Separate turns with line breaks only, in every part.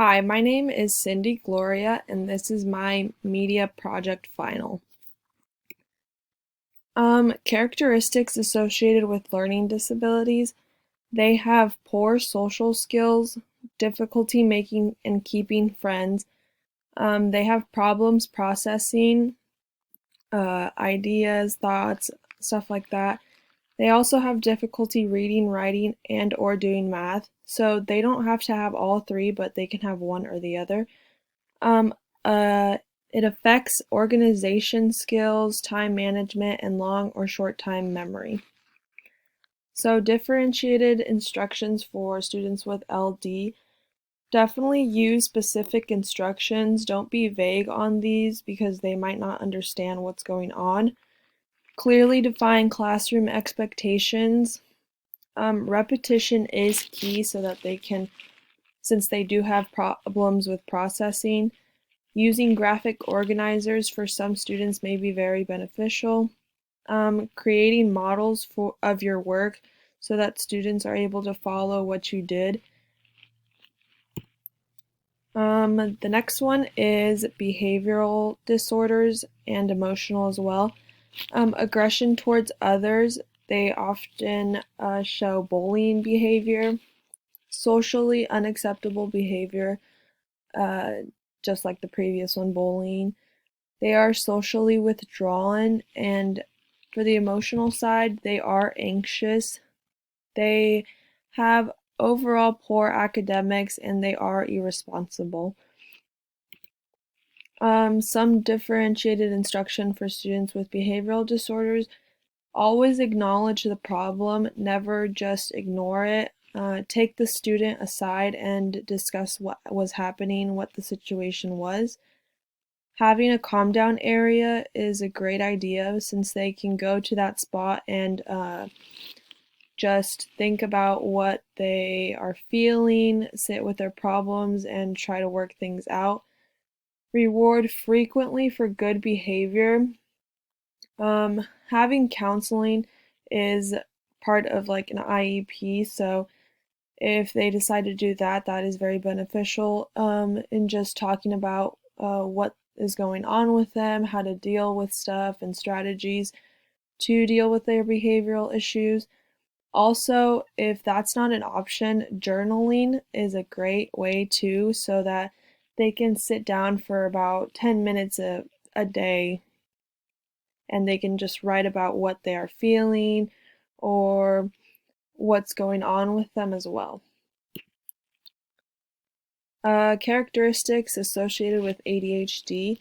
Hi, my name is Cindy Gloria, and this is my media project final. Characteristics associated with learning disabilities. They have poor social skills, difficulty making and keeping friends. They have problems processing ideas, thoughts, stuff like that. They also have difficulty reading, writing, and or doing math. So they don't have to have all three, but they can have one or the other. Um, uh, it affects organization skills, time management, and long or short time memory. So differentiated instructions for students with LD. Definitely use specific instructions. Don't be vague on these because they might not understand what's going on. Clearly define classroom expectations. Repetition is key so that they can, since they do have problems with processing. Using graphic organizers for some students may be very beneficial. Creating models of your work so that students are able to follow what you did. The next one is behavioral disorders and emotional as well. Aggression towards others. They often show bullying behavior, socially unacceptable behavior, uh, just like the previous one, bullying. They are socially withdrawn, and for the emotional side, they are anxious. They have overall poor academics and they are irresponsible. Some differentiated instruction for students with behavioral disorders. Always acknowledge the problem, never just ignore it. Take the student aside and discuss what was happening, what the situation was. Having a calm down area is a great idea since they can go to that spot and just think about what they are feeling, sit with their problems, and try to work things out. Reward frequently for good behavior. Having counseling is part of like an IEP, so if they decide to do that, that is very beneficial in just talking about what is going on with them, how to deal with stuff, and strategies to deal with their behavioral issues. Also, if that's not an option, journaling is a great way too, so that they can sit down for about 10 minutes a day and they can just write about what they are feeling or what's going on with them as well. Characteristics associated with ADHD.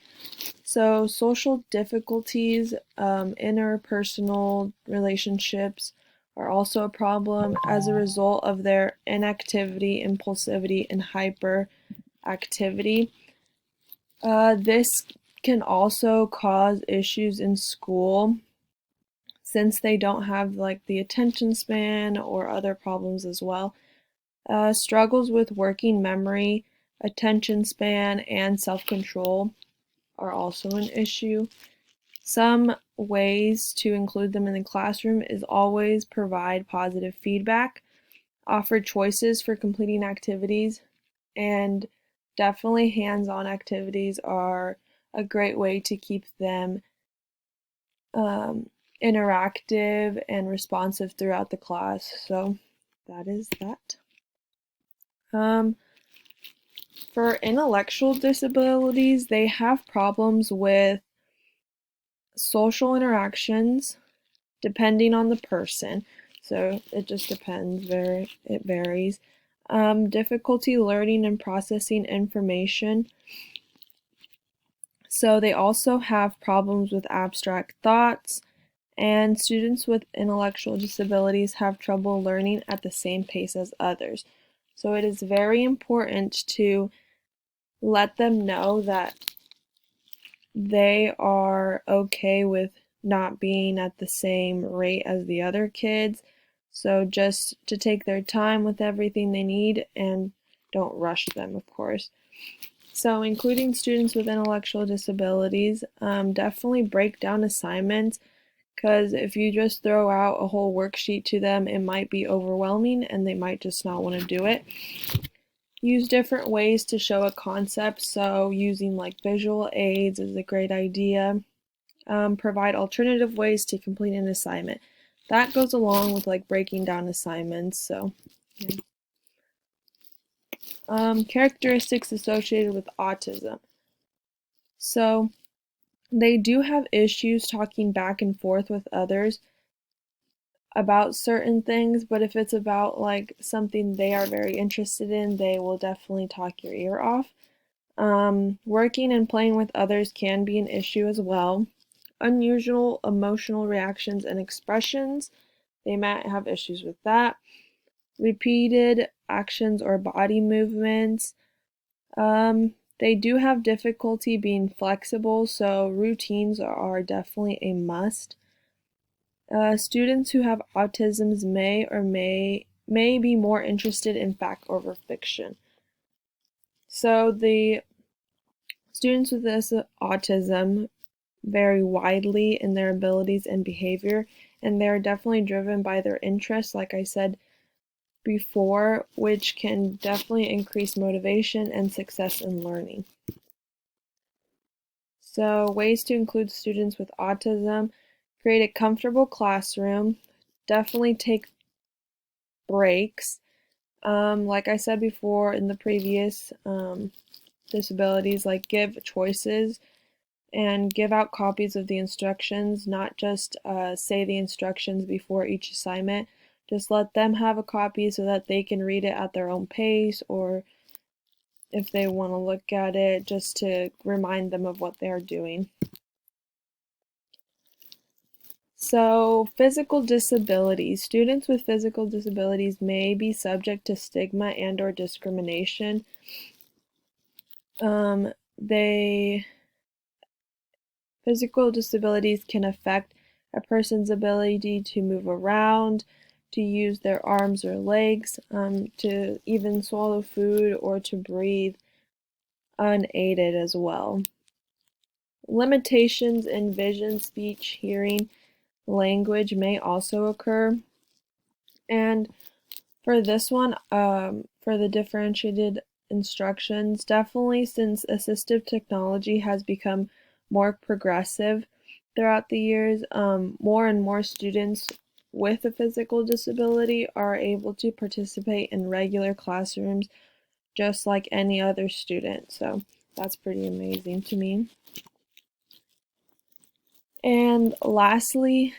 So, social difficulties, interpersonal relationships are also a problem as a result of their inactivity, impulsivity, and hyperactivity. This can also cause issues in school since they don't have like the attention span or other problems as well. Struggles with working memory, attention span, and self control are also an issue. Some ways to include them in the classroom is always provide positive feedback, offer choices for completing activities, and definitely hands on activities are a great way to keep them um, interactive and responsive throughout the class. So that is that. Um, For intellectual disabilities, they have problems with social interactions depending on the person. So it just depends, it varies. Difficulty learning and processing information. So they also have problems with abstract thoughts, and students with intellectual disabilities have trouble learning at the same pace as others. So it is very important to let them know that they are okay with not being at the same rate as the other kids. So just to take their time with everything they need and don't rush them, of course. So including students with intellectual disabilities, definitely break down assignments because if you just throw out a whole worksheet to them, it might be overwhelming and they might just not want to do it. use different ways to show a concept, so using like visual aids is a great idea. Provide alternative ways to complete an assignment. That goes along with like breaking down assignments, so yeah. Characteristics associated with autism. So they do have issues talking back and forth with others about certain things, but if it's about like something they are very interested in, they will definitely talk your ear off. Working and playing with others can be an issue as well. Unusual emotional reactions and expressions, they might have issues with that. Repeated actions or body movements. They do have difficulty being flexible, so routines are definitely a must. Students who have autisms may be more interested in fact over fiction. So the students with this autism vary widely in their abilities and behavior, and they're definitely driven by their interests, like I said before, which can definitely increase motivation and success in learning. So, ways to include students with autism: create a comfortable classroom, definitely take breaks. Like I said before in the previous disabilities, like give choices and give out copies of the instructions, not just say the instructions before each assignment. Just let them have a copy so that they can read it at their own pace, or if they want to look at it, just to remind them of what they're doing. So, physical disabilities. Students with physical disabilities may be subject to stigma and or discrimination. They Physical disabilities can affect a person's ability to move around, to use their arms or legs, to even swallow food or to breathe unaided as well. Limitations in vision, speech, hearing, language may also occur. And for this one, for the differentiated instructions, definitely since assistive technology has become more progressive throughout the years, more and more students with a physical disability are able to participate in regular classrooms just like any other student. So that's pretty amazing to me. And lastly,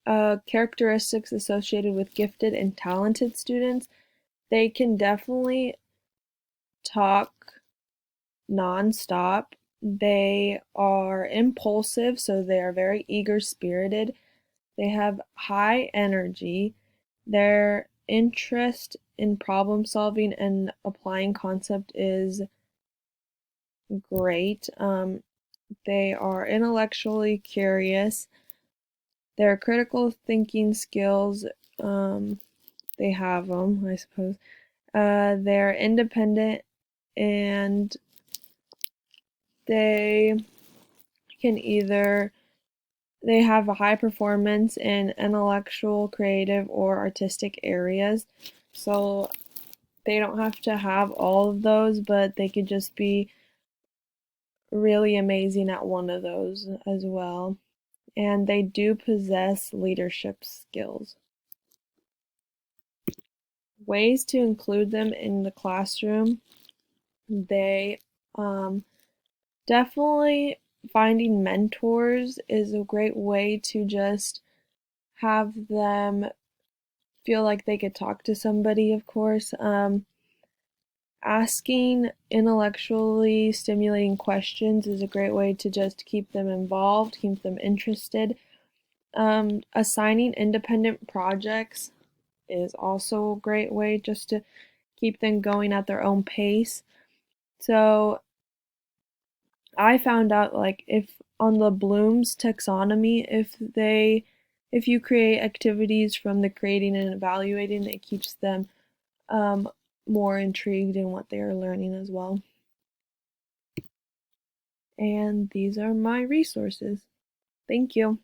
characteristics associated with gifted and talented students. They can definitely talk nonstop. They are impulsive, so they are very eager-spirited. They have high energy. Their interest in problem solving and applying concept is great. They are intellectually curious. Their critical thinking skills, they have them, I suppose. They're independent, and they can either they have a high performance in intellectual, creative, or artistic areas. So they don't have to have all of those, but they could just be really amazing at one of those as well. And they do possess leadership skills. Ways to include them in the classroom. They definitely finding mentors is a great way to just have them feel like they could talk to somebody, of course. Asking intellectually stimulating questions is a great way to just keep them involved, keep them interested. Assigning independent projects is also a great way just to keep them going at their own pace. So I found out, like, if on the Bloom's taxonomy, if you create activities from the creating and evaluating, it keeps them um, more intrigued in what they are learning as well. And these are my resources. Thank you.